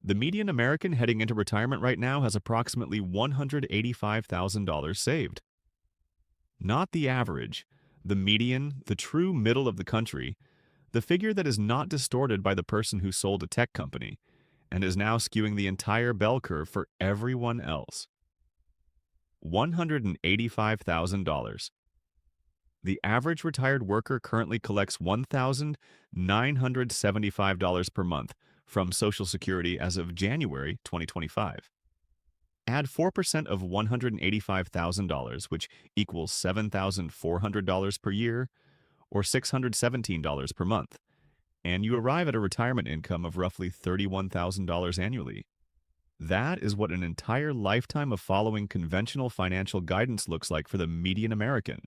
The median American heading into retirement right now has approximately $185,000 saved. Not the average, the median, the true middle of the country, the figure that is not distorted by the person who sold a tech company and is now skewing the entire bell curve for everyone else. $185,000. The average retired worker currently collects $1,975 per month from Social Security as of January 2025. Add 4% of $185,000, which equals $7,400 per year, or $617 per month, and you arrive at a retirement income of roughly $31,000 annually. That is what an entire lifetime of following conventional financial guidance looks like for the median American.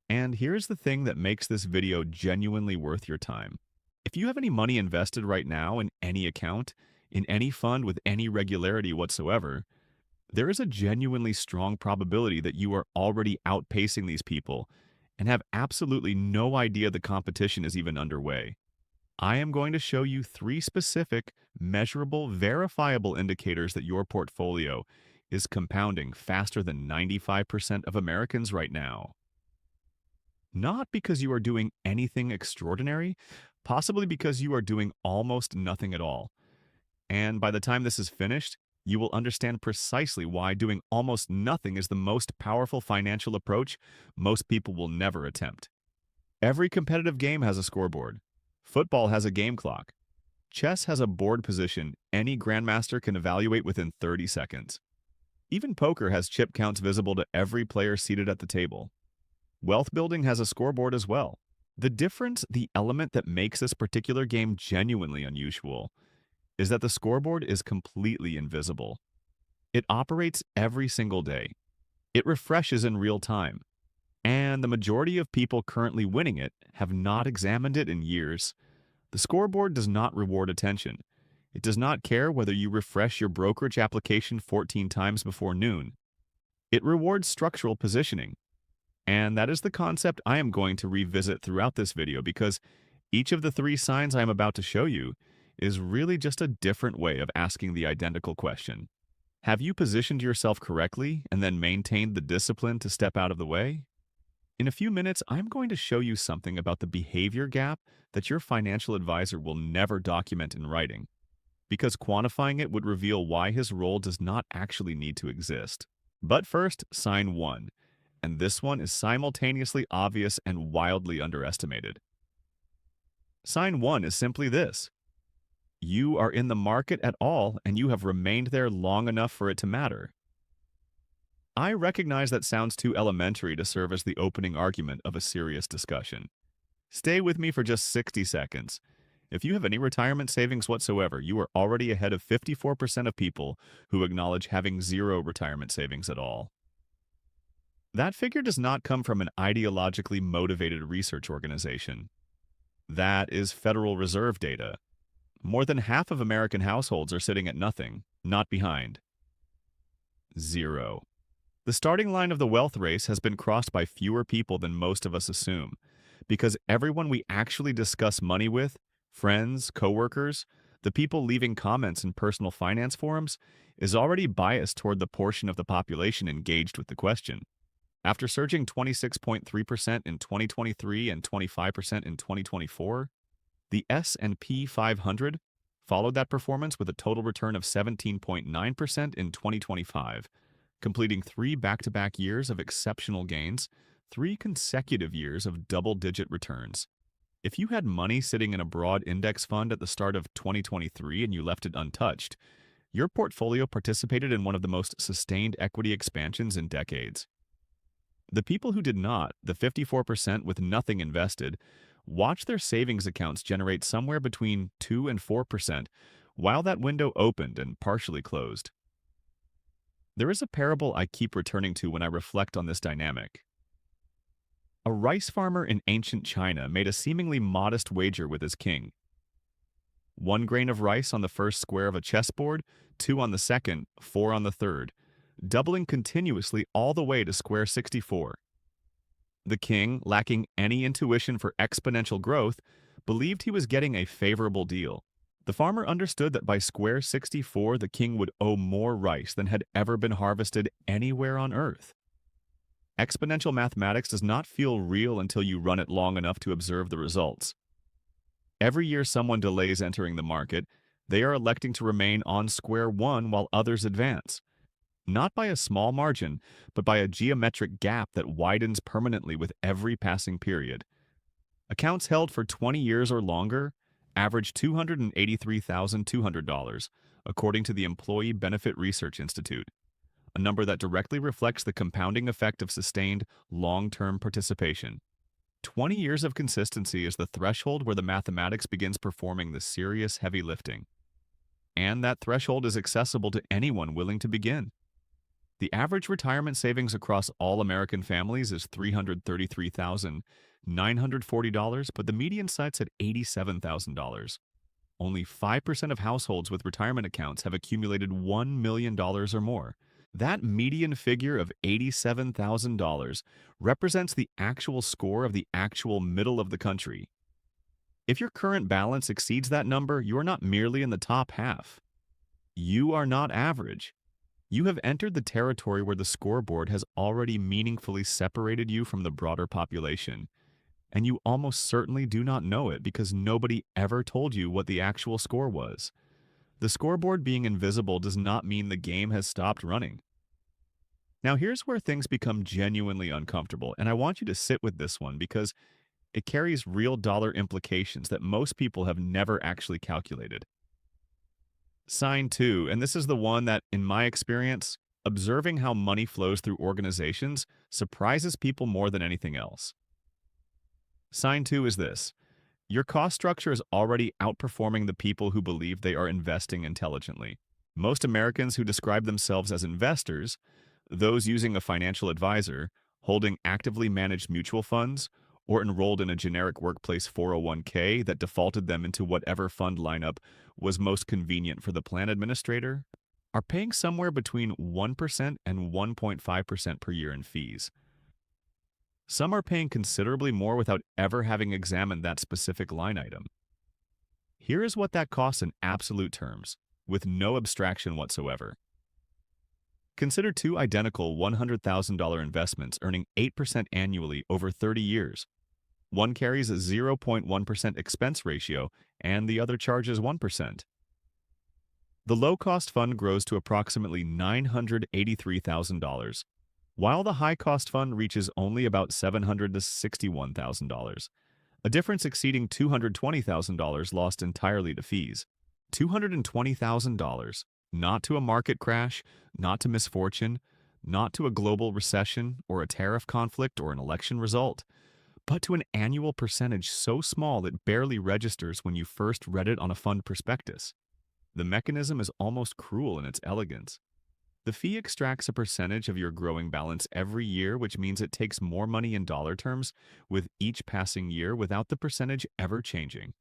And here's the thing that makes this video genuinely worth your time. If you have any money invested right now in any account, in any fund with any regularity whatsoever, there is a genuinely strong probability that you are already outpacing these people and have absolutely no idea the competition is even underway. I am going to show you 3 specific, measurable, verifiable indicators that your portfolio is compounding faster than 95% of Americans right now. Not because you are doing anything extraordinary, possibly because you are doing almost nothing at all. And by the time this is finished, you will understand precisely why doing almost nothing is the most powerful financial approach most people will never attempt. Every competitive game has a scoreboard. Football has a game clock. Chess has a board position any grandmaster can evaluate within 30 seconds. Even poker has chip counts visible to every player seated at the table. Wealth building has a scoreboard as well. The difference, the element that makes this particular game genuinely unusual, is that the scoreboard is completely invisible. It operates every single day. It refreshes in real time. And the majority of people currently winning it have not examined it in years. The scoreboard does not reward attention. It does not care whether you refresh your brokerage application 14 times before noon. It rewards structural positioning. And that is the concept I am going to revisit throughout this video because each of the 3 signs I am about to show you is really just a different way of asking the identical question. Have you positioned yourself correctly and then maintained the discipline to step out of the way? In a few minutes, I'm going to show you something about the behavior gap that your financial advisor will never document in writing, because quantifying it would reveal why his role does not actually need to exist. But first, sign 1. And this one is simultaneously obvious and wildly underestimated. Sign 1 is simply this. You are in the market at all, and you have remained there long enough for it to matter. I recognize that sounds too elementary to serve as the opening argument of a serious discussion. Stay with me for just 60 seconds. If you have any retirement savings whatsoever, you are already ahead of 54% of people who acknowledge having 0 retirement savings at all. That figure does not come from an ideologically motivated research organization. That is Federal Reserve data. More than half of American households are sitting at nothing, not behind. 0. The starting line of the wealth race has been crossed by fewer people than most of us assume, because everyone we actually discuss money with, friends, coworkers, the people leaving comments in personal finance forums, is already biased toward the portion of the population engaged with the question. After surging 26.3% in 2023 and 25% in 2024, the S&P 500 followed that performance with a total return of 17.9% in 2025, completing 3 back-to-back years of exceptional gains, 3 consecutive years of double-digit returns. If you had money sitting in a broad index fund at the start of 2023 and you left it untouched, your portfolio participated in one of the most sustained equity expansions in decades. The people who did not, the 54% with nothing invested, watched their savings accounts generate somewhere between 2 and 4% while that window opened and partially closed. There is a parable I keep returning to when I reflect on this dynamic. A rice farmer in ancient China made a seemingly modest wager with his king. 1 grain of rice on the first square of a chessboard, 2 on the second, 4 on the third, doubling continuously all the way to square 64. The king, lacking any intuition for exponential growth, believed he was getting a favorable deal. The farmer understood that by square 64, the king would owe more rice than had ever been harvested anywhere on earth. Exponential mathematics does not feel real until you run it long enough to observe the results. Every year someone delays entering the market, they are electing to remain on square one while others advance. Not by a small margin, but by a geometric gap that widens permanently with every passing period. Accounts held for 20 years or longer average $283,200, according to the Employee Benefit Research Institute, a number that directly reflects the compounding effect of sustained, long-term participation. 20 years of consistency is the threshold where the mathematics begins performing the serious heavy lifting. And that threshold is accessible to anyone willing to begin. The average retirement savings across all American families is $333,940, but the median sits at $87,000. Only 5% of households with retirement accounts have accumulated $1 million or more. That median figure of $87,000 represents the actual score of the actual middle of the country. If your current balance exceeds that number, you are not merely in the top half. You are not average. You have entered the territory where the scoreboard has already meaningfully separated you from the broader population, and you almost certainly do not know it because nobody ever told you what the actual score was. The scoreboard being invisible does not mean the game has stopped running. Now here's where things become genuinely uncomfortable, and I want you to sit with this one because it carries real dollar implications that most people have never actually calculated. Sign 2, and this is the one that, in my experience, observing how money flows through organizations surprises people more than anything else. Sign 2 is this: your cost structure is already outperforming the people who believe they are investing intelligently. Most Americans who describe themselves as investors, those using a financial advisor, holding actively managed mutual funds, or enrolled in a generic workplace 401k that defaulted them into whatever fund lineup was most convenient for the plan administrator, are paying somewhere between 1% and 1.5% per year in fees. Some are paying considerably more without ever having examined that specific line item. Here is what that costs in absolute terms, with no abstraction whatsoever. Consider two identical $100,000 investments earning 8% annually over 30 years. One carries a 0.1% expense ratio, and the other charges 1%. The low-cost fund grows to approximately $983,000, while the high-cost fund reaches only about $761,000, to $61,000, a difference exceeding $220,000 lost entirely to fees. $220,000, not to a market crash, not to misfortune, not to a global recession or a tariff conflict or an election result, but to an annual percentage so small it barely registers when you first read it on a fund prospectus. The mechanism is almost cruel in its elegance. The fee extracts a percentage of your growing balance every year, which means it takes more money in dollar terms with each passing year without the percentage ever changing.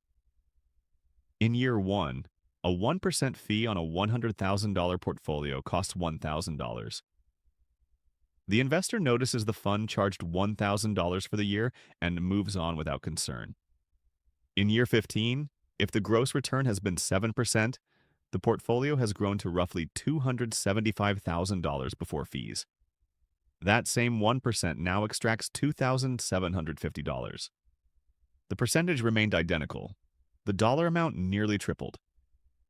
In year 1, a 1% fee on a $100,000 portfolio costs $1,000. The investor notices the fund charged $1,000 for the year and moves on without concern. In year 15, if the gross return has been 7%, the portfolio has grown to roughly $275,000 before fees. That same 1% now extracts $2,750. The percentage remained identical. The dollar amount nearly tripled.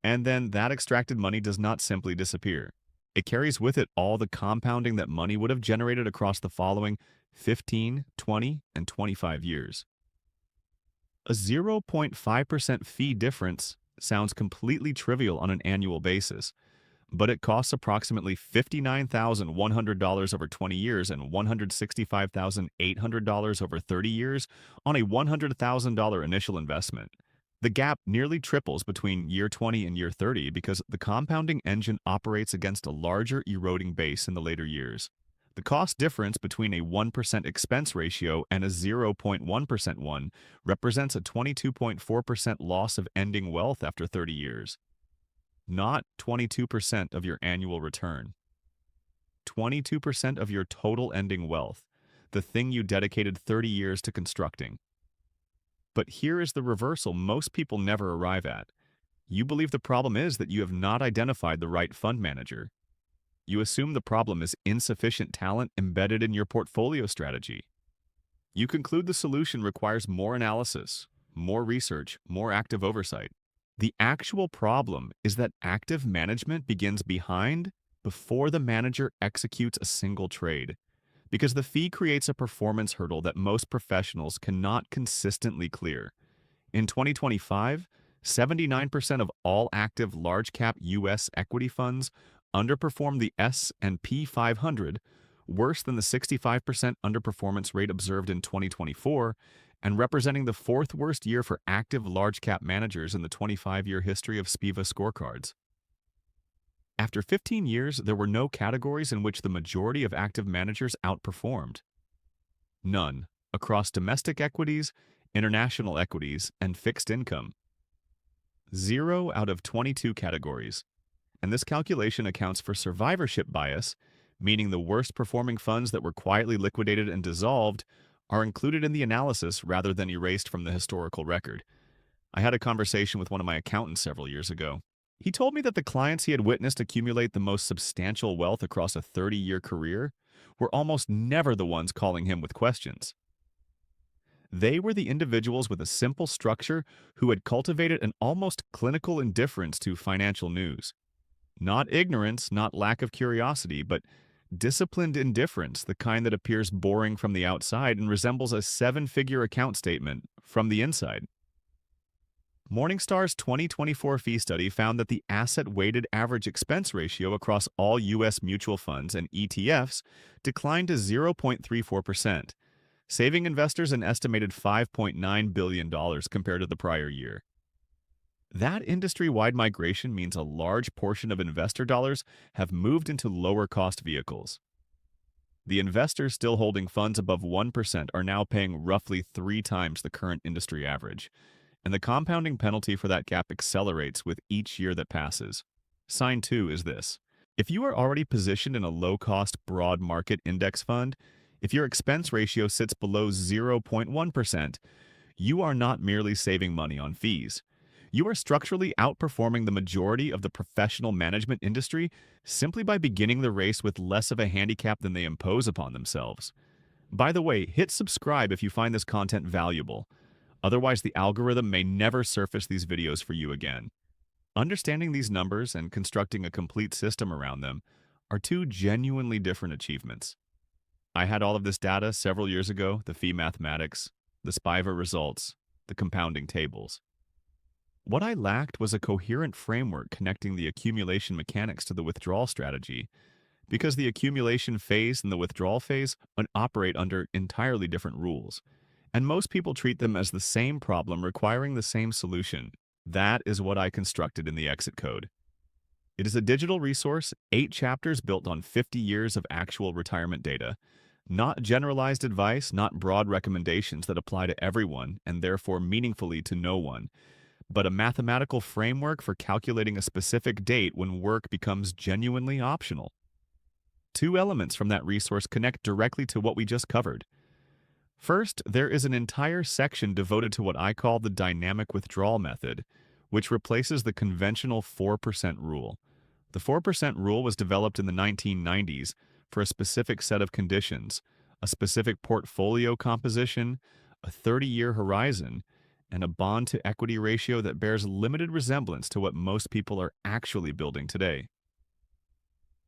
And then that extracted money does not simply disappear. It carries with it all the compounding that money would have generated across the following 15, 20, and 25 years. A 0.5% fee difference sounds completely trivial on an annual basis, but it costs approximately $59,100 over 20 years and $165,800 over 30 years on a $100,000 initial investment. The gap nearly triples between year 20 and year 30 because the compounding engine operates against a larger eroding base in the later years. The cost difference between a 1% expense ratio and a 0.1% one represents a 22.4% loss of ending wealth after 30 years. Not 22% of your annual return. 22% of your total ending wealth, the thing you dedicated 30 years to constructing. But here is the reversal most people never arrive at. You believe the problem is that you have not identified the right fund manager. You assume the problem is insufficient talent embedded in your portfolio strategy. You conclude the solution requires more analysis, more research, more active oversight. The actual problem is that active management begins before the manager executes a single trade, because the fee creates a performance hurdle that most professionals cannot consistently clear. In 2025, 79% of all active large-cap U.S. equity funds underperformed the S&P 500, worse than the 65% underperformance rate observed in 2024, and representing the fourth worst year for active large-cap managers in the 25-year history of SPIVA scorecards. After 15 years, there were no categories in which the majority of active managers outperformed. None, across domestic equities, international equities, and fixed income. 0 out of 22 categories. And this calculation accounts for survivorship bias, meaning the worst performing funds that were quietly liquidated and dissolved are included in the analysis rather than erased from the historical record. I had a conversation with one of my accountants several years ago. He told me that the clients he had witnessed accumulate the most substantial wealth across a 30-year career were almost never the ones calling him with questions. They were the individuals with a simple structure who had cultivated an almost clinical indifference to financial news. Not ignorance, not lack of curiosity, but disciplined indifference, the kind that appears boring from the outside and resembles a seven-figure account statement from the inside. Morningstar's 2024 fee study found that the asset-weighted average expense ratio across all U.S. mutual funds and ETFs declined to 0.34%, saving investors an estimated $5.9 billion compared to the prior year. That industry-wide migration means a large portion of investor dollars have moved into lower-cost vehicles. The investors still holding funds above 1% are now paying roughly 3 times the current industry average, and the compounding penalty for that gap accelerates with each year that passes. Sign 2 is this. If you are already positioned in a low-cost, broad market index fund, if your expense ratio sits below 0.1%, you are not merely saving money on fees. You are structurally outperforming the majority of the professional management industry simply by beginning the race with less of a handicap than they impose upon themselves. By the way, hit subscribe if you find this content valuable. Otherwise, the algorithm may never surface these videos for you again. Understanding these numbers and constructing a complete system around them are two genuinely different achievements. I had all of this data several years ago, the fee mathematics, the SPIVA results, the compounding tables. What I lacked was a coherent framework connecting the accumulation mechanics to the withdrawal strategy, because the accumulation phase and the withdrawal phase operate under entirely different rules, and most people treat them as the same problem requiring the same solution. That is what I constructed in the exit code. It is a digital resource, 8 chapters built on 50 years of actual retirement data, not generalized advice, not broad recommendations that apply to everyone and therefore meaningfully to no one, but a mathematical framework for calculating a specific date when work becomes genuinely optional. 2 elements from that resource connect directly to what we just covered. First, there is an entire section devoted to what I call the dynamic withdrawal method, which replaces the conventional 4% rule. The 4% rule was developed in the 1990s for a specific set of conditions, a specific portfolio composition, a 30-year horizon, and a bond-to-equity ratio that bears limited resemblance to what most people are actually building today.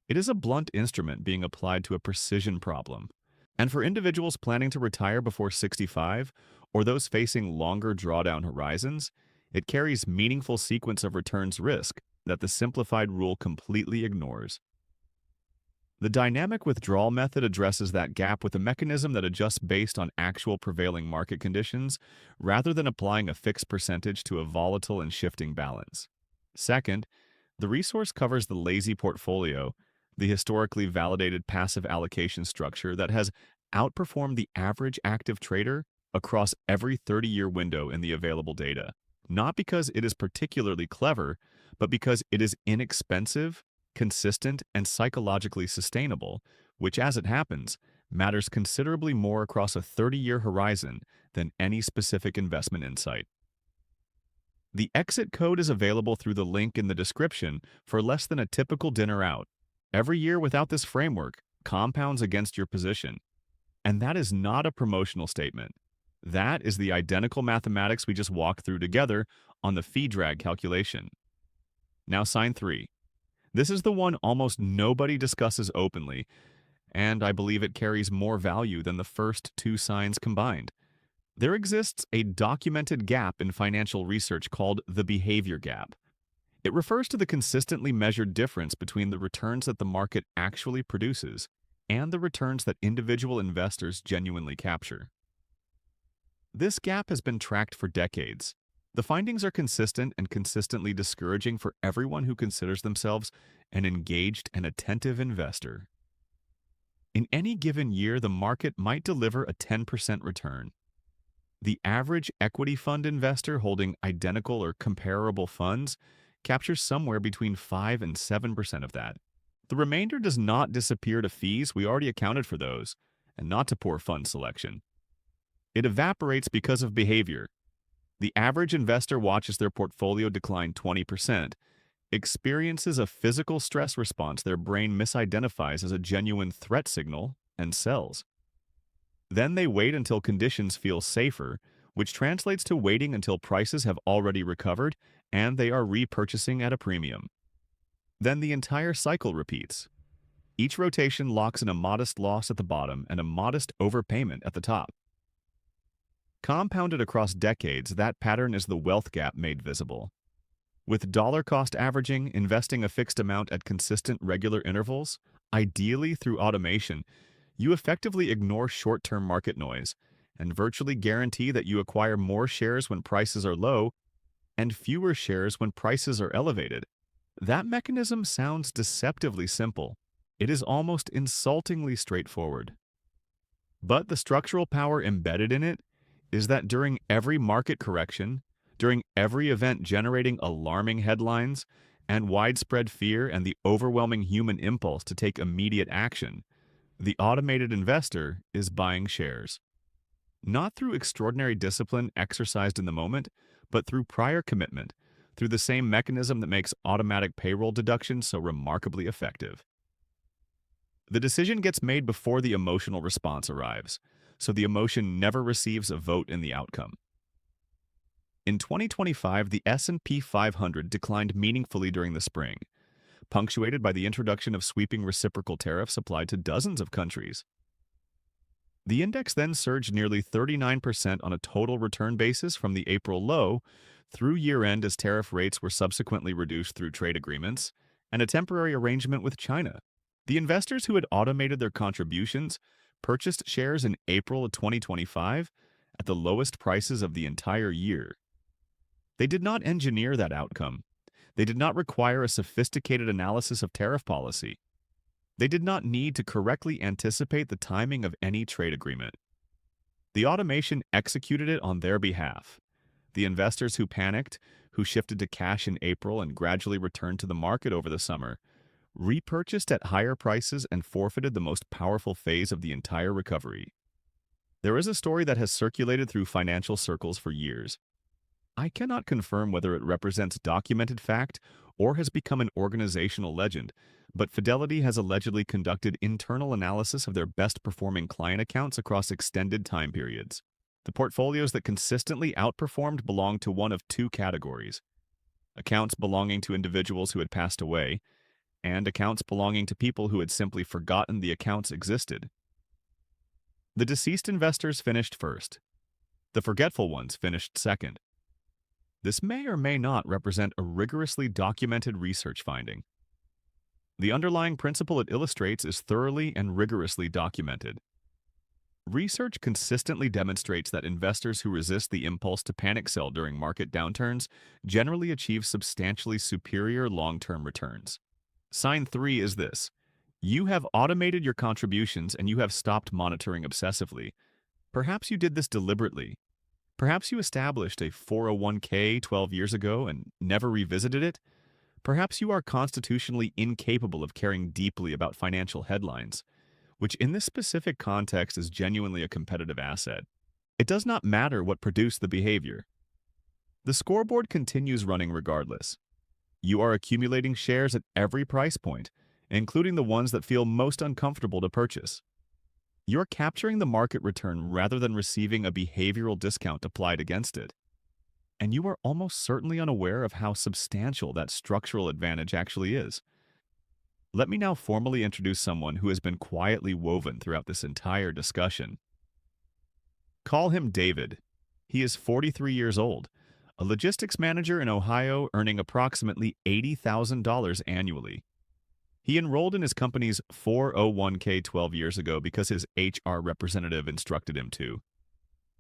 It is a blunt instrument being applied to a precision problem. And for individuals planning to retire before 65, or those facing longer drawdown horizons, it carries meaningful sequence of returns risk that the simplified rule completely ignores. The dynamic withdrawal method addresses that gap with a mechanism that adjusts based on actual prevailing market conditions, rather than applying a fixed percentage to a volatile and shifting balance. Second, the resource covers the lazy portfolio, the historically validated passive allocation structure that has outperformed the average active trader across every 30-year window in the available data. Not because it is particularly clever, but because it is inexpensive, consistent, and psychologically sustainable, which, as it happens, matters considerably more across a 30-year horizon than any specific investment insight. The exit code is available through the link in the description for less than a typical dinner out. Every year without this framework compounds against your position. And that is not a promotional statement. That is the identical mathematics we just walked through together on the fee drag calculation. Now sign 3. This is the one almost nobody discusses openly, and I believe it carries more value than the first two signs combined. There exists a documented gap in financial research called the behavior gap. It refers to the consistently measured difference between the returns that the market actually produces and the returns that individual investors genuinely capture. This gap has been tracked for decades. The findings are consistent and consistently discouraging for everyone who considers themselves an engaged and attentive investor. In any given year, the market might deliver a 10% return. The average equity fund investor holding identical or comparable funds captures somewhere between 5 and 7% of that. The remainder does not disappear to fees, we already accounted for those, and not to poor fund selection. It evaporates because of behavior. The average investor watches their portfolio decline 20%, experiences a physical stress response their brain misidentifies as a genuine threat signal, and sells. Then they wait until conditions feel safer, which translates to waiting until prices have already recovered and they are repurchasing at a premium. Then the entire cycle repeats. Each rotation locks in a modest loss at the bottom and a modest overpayment at the top. Compounded across decades, that pattern is the wealth gap made visible. With dollar cost averaging, investing a fixed amount at consistent regular intervals, ideally through automation, you effectively ignore short-term market noise and virtually guarantee that you acquire more shares when prices are low and fewer shares when prices are elevated. That mechanism sounds deceptively simple. It is almost insultingly straightforward. But the structural power embedded in it is that during every market correction, during every event generating alarming headlines and widespread fear and the overwhelming human impulse to take immediate action, the automated investor is buying shares. Not through extraordinary discipline exercised in the moment, but through prior commitment, through the same mechanism that makes automatic payroll deduction so remarkably effective. The decision gets made before the emotional response arrives, so the emotion never receives a vote in the outcome. In 2025, the S&P 500 declined meaningfully during the spring, punctuated by the introduction of sweeping reciprocal tariffs applied to dozens of countries. The index then surged nearly 39% on a total return basis from the April low through year-end as tariff rates were subsequently reduced through trade agreements and a temporary arrangement with China. The investors who had automated their contributions purchased shares in April of 2025 at the lowest prices of the entire year. They did not engineer that outcome. They did not require a sophisticated analysis of tariff policy. They did not need to correctly anticipate the timing of any trade agreement. The automation executed it on their behalf. The investors who panicked, who shifted to cash in April and gradually returned to the market over the summer, repurchased at higher prices and forfeited the most powerful phase of the entire recovery. There is a story that has circulated through financial circles for years. I cannot confirm whether it represents documented fact or has become an organizational legend, but Fidelity has allegedly conducted internal analysis of their best-performing client accounts across extended time periods. The portfolios that consistently outperformed belonged to one of two categories: accounts belonging to individuals who had passed away, and accounts belonging to people who had simply forgotten the accounts existed. The deceased investors finished first. The forgetful ones finished second. This may or may not represent a rigorously documented research finding. The underlying principle it illustrates is thoroughly and rigorously documented. Research consistently demonstrates that investors who resist the impulse to panic sell during market downturns generally achieve substantially superior long-term returns. Sign 3 is this: you have automated your contributions and you have stopped monitoring obsessively. Perhaps you did this deliberately. Perhaps you established a 401k 12 years ago and never revisited it. Perhaps you are constitutionally incapable of caring deeply about financial headlines, which in this specific context is genuinely a competitive asset. It does not matter what produced the behavior. The scoreboard continues running regardless. You are accumulating shares at every price point, including the ones that feel most uncomfortable to purchase. You're capturing the market return rather than receiving a behavioral discount applied against it. And you are almost certainly unaware of how substantial that structural advantage actually is. Let me now formally introduce someone who has been quietly woven throughout this entire discussion. Call him David. He is 43 years old, a logistics manager in Ohio earning approximately $80,000 annually. He enrolled in his company's 401k 12 years ago because his HR representative instructed him to.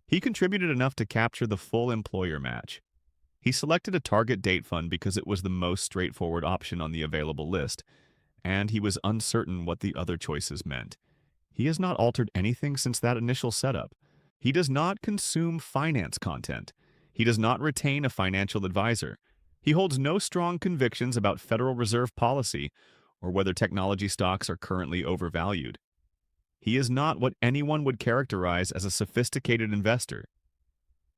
He contributed enough to capture the full employer match. He selected a target date fund because it was the most straightforward option on the available list, and he was uncertain what the other choices meant. He has not altered anything since that initial setup. He does not consume finance content. He does not retain a financial advisor. He holds no strong convictions about Federal Reserve policy or whether technology stocks are currently overvalued. He is not what anyone would characterize as a sophisticated investor.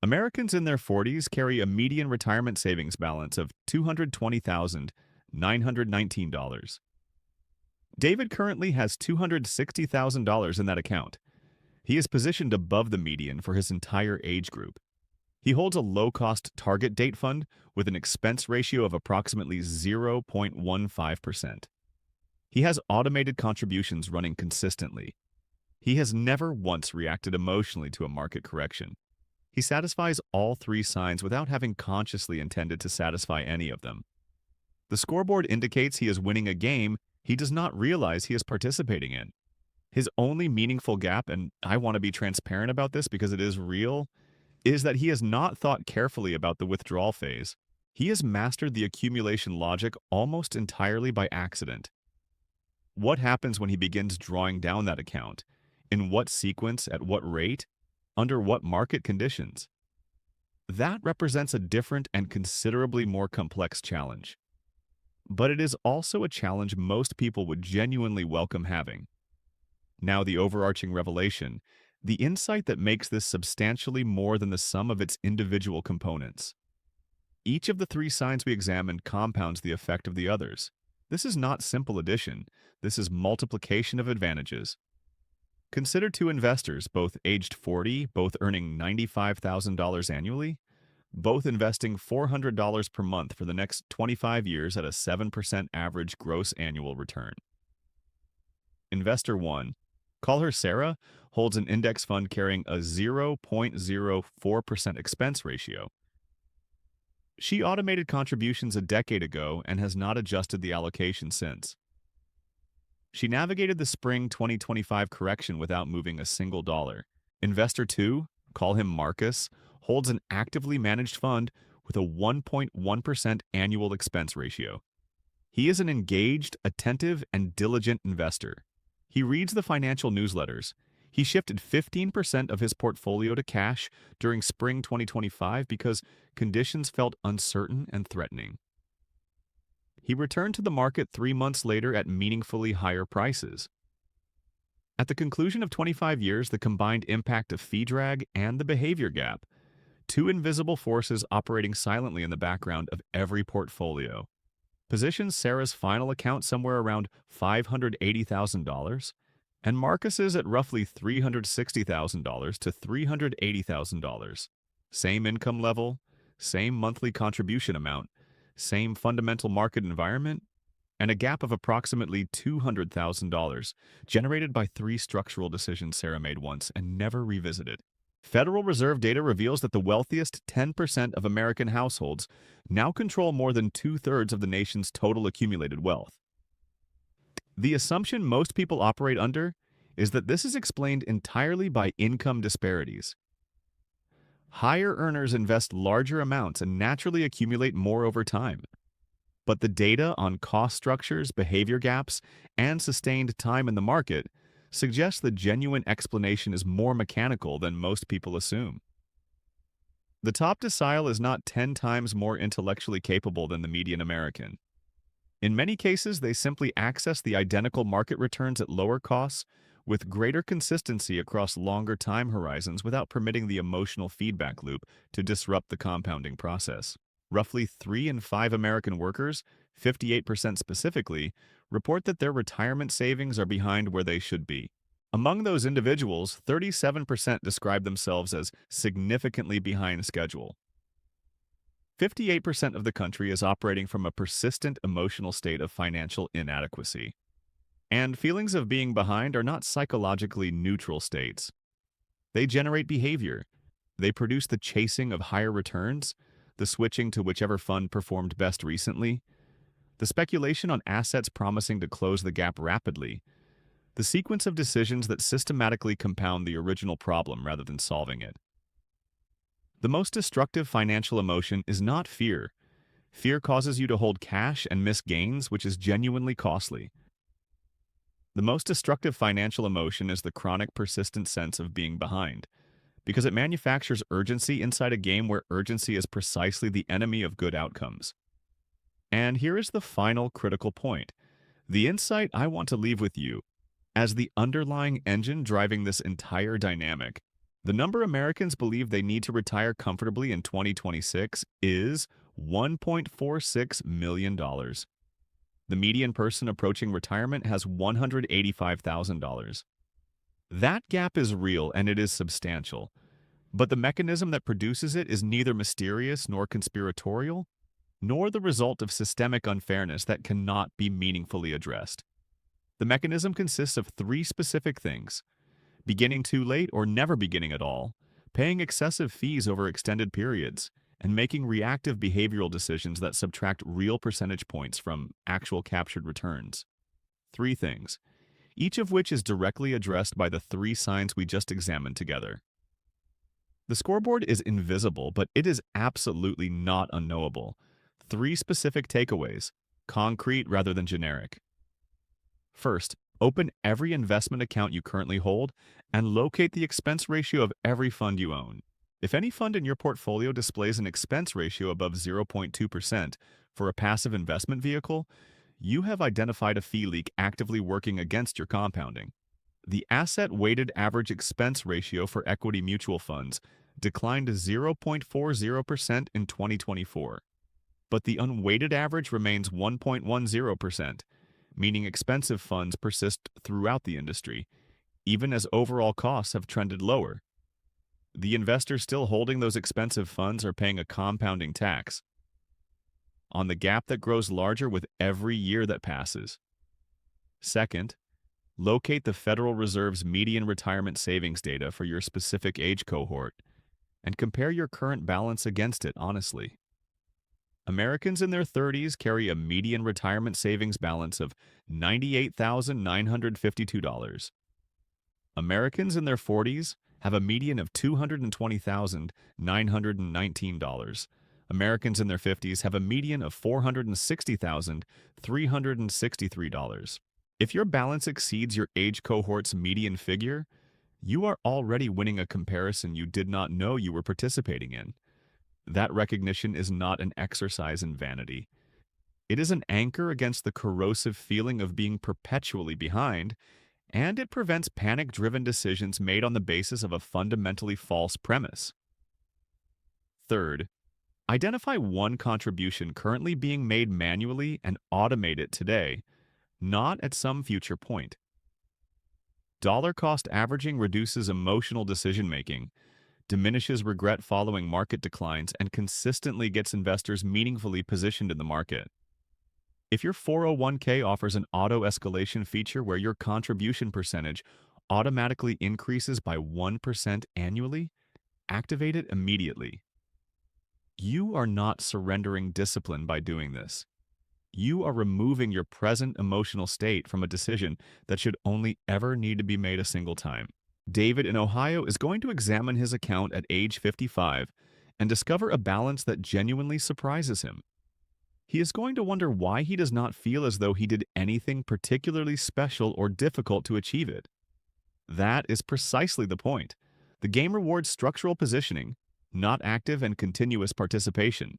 Americans in their 40s carry a median retirement savings balance of $220,919. David currently has $260,000 in that account. He is positioned above the median for his entire age group. He holds a low-cost target date fund with an expense ratio of approximately 0.15%. He has automated contributions running consistently. He has never once reacted emotionally to a market correction. He satisfies all three signs without having consciously intended to satisfy any of them. The scoreboard indicates he is winning a game he does not realize he is participating in. His only meaningful gap, and I want to be transparent about this because it is real, is that he has not thought carefully about the withdrawal phase. He has mastered the accumulation logic almost entirely by accident. What happens when he begins drawing down that account? In what sequence, at what rate, under what market conditions? That represents a different and considerably more complex challenge. But it is also a challenge most people would genuinely welcome having. Now the overarching revelation, the insight that makes this substantially more than the sum of its individual components. Each of the three signs we examined compounds the effect of the others. This is not simple addition. This is multiplication of advantages. Consider two investors, both aged 40, both earning $95,000 annually, both investing $400 per month for the next 25 years at a 7% average gross annual return. Investor 1, call her Sarah, holds an index fund carrying a 0.04% expense ratio. She automated contributions a decade ago and has not adjusted the allocation since. She navigated the spring 2025 correction without moving a single dollar. Investor 2, call him Marcus, holds an actively managed fund with a 1.1% annual expense ratio. He is an engaged, attentive, and diligent investor. He reads the financial newsletters. He shifted 15% of his portfolio to cash during spring 2025 because conditions felt uncertain and threatening. He returned to the market 3 months later at meaningfully higher prices. At the conclusion of 25 years, the combined impact of fee drag and the behavior gap, two invisible forces operating silently in the background of every portfolio, positions Sarah's final account somewhere around $580,000 and Marcus's at roughly $360,000 to $380,000. Same income level, same monthly contribution amount, same fundamental market environment, and a gap of approximately $200,000 generated by three structural decisions Sarah made once and never revisited. Federal Reserve data reveals that the wealthiest 10% of American households now control more than 2/3 of the nation's total accumulated wealth. The assumption most people operate under is that this is explained entirely by income disparities. Higher earners invest larger amounts and naturally accumulate more over time. But the data on cost structures, behavior gaps, and sustained time in the market suggests the genuine explanation is more mechanical than most people assume. The top decile is not 10 times more intellectually capable than the median American. In many cases, they simply access the identical market returns at lower costs with greater consistency across longer time horizons without permitting the emotional feedback loop to disrupt the compounding process. Roughly 3 in 5 American workers, 58% specifically, report that their retirement savings are behind where they should be. Among those individuals, 37% describe themselves as significantly behind schedule. 58% of the country is operating from a persistent emotional state of financial inadequacy. And feelings of being behind are not psychologically neutral states. They generate behavior. They produce the chasing of higher returns, the switching to whichever fund performed best recently, the speculation on assets promising to close the gap rapidly, the sequence of decisions that systematically compound the original problem rather than solving it. The most destructive financial emotion is not fear. Fear causes you to hold cash and miss gains, which is genuinely costly. The most destructive financial emotion is the chronic, persistent sense of being behind, because it manufactures urgency inside a game where urgency is precisely the enemy of good outcomes. And here is the final critical point. The insight I want to leave with you, as the underlying engine driving this entire dynamic, the number Americans believe they need to retire comfortably in 2026 is $1.46 million. The median person approaching retirement has $185,000. That gap is real and it is substantial, but the mechanism that produces it is neither mysterious nor conspiratorial, nor the result of systemic unfairness that cannot be meaningfully addressed. The mechanism consists of 3 specific things: beginning too late or never beginning at all, paying excessive fees over extended periods, and making reactive behavioral decisions that subtract real percentage points from actual captured returns. 3 things, each of which is directly addressed by the 3 signs we just examined together. The scoreboard is invisible, but it is absolutely not unknowable. 3 specific takeaways, concrete rather than generic. First, open every investment account you currently hold and locate the expense ratio of every fund you own. If any fund in your portfolio displays an expense ratio above 0.2% for a passive investment vehicle, you have identified a fee leak actively working against your compounding. The asset-weighted average expense ratio for equity mutual funds declined to 0.40% in 2024, but the unweighted average remains 1.10%, meaning expensive funds persist throughout the industry, even as overall costs have trended lower. The investors still holding those expensive funds are paying a compounding tax on the gap that grows larger with every year that passes. Second, locate the Federal Reserve's median retirement savings data for your specific age cohort and compare your current balance against it honestly. Americans in their 30s carry a median retirement savings balance of $98,952. Americans in their 40s have a median of $220,919. Americans in their 50s have a median of $460,363. If your balance exceeds your age cohort's median figure, you are already winning a comparison you did not know you were participating in. That recognition is not an exercise in vanity. It is an anchor against the corrosive feeling of being perpetually behind, and it prevents panic-driven decisions made on the basis of a fundamentally false premise. Third, identify one contribution currently being made manually and automate it today, not at some future point. Dollar-cost averaging reduces emotional decision-making, diminishes regret following market declines, and consistently gets investors meaningfully positioned in the market. If your 401k offers an auto-escalation feature where your contribution percentage automatically increases by 1% annually, activate it immediately. You are not surrendering discipline by doing this. You are removing your present emotional state from a decision that should only ever need to be made a single time. David in Ohio is going to examine his account at age 55 and discover a balance that genuinely surprises him. He is going to wonder why he does not feel as though he did anything particularly special or difficult to achieve it. That is precisely the point. The game rewards structural positioning, not active and continuous participation.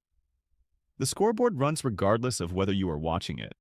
The scoreboard runs regardless of whether you are watching it.